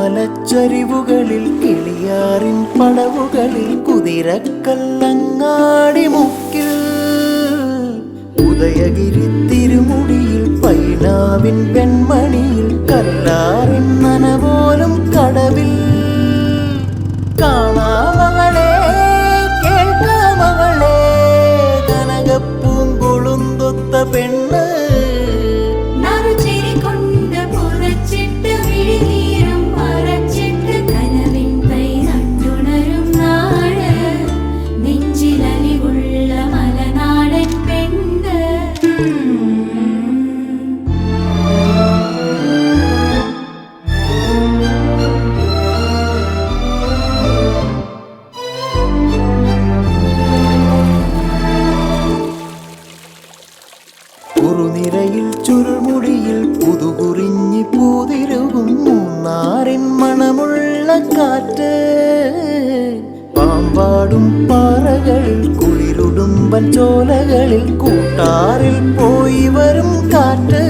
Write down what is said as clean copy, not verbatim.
മലച്ചരിവുകളിൽ കിളിയാറിൻ പടവുകളിൽ കുതിരക്കല്ലങ്ങാടി മുക്കിൽ ഉദയഗിരി തിരുമുടിയിൽ പൈനാവിൻ വെൺമണിയിൽ കല്ലാറിൻ നനപോലും കടവിൽ കാണാമവളെ കേൾക്കാമവളെ കനകപ്പൂങ്കൊളുന്തൊത്ത പെണ്ണ് കുറുനിരയിൽ ചുരുൾമുടിയിൽ പുതുകുറിഞ്ഞി പൂതിരുകും മൂന്നാറിൻ മണമുള്ള കാറ്റ് പാമ്പാടും പാറകളിൽ കുളിരുടുമ്പൻ ചോലകളിൽ കൂട്ടാറിൽ പോയി വരും കാറ്റ്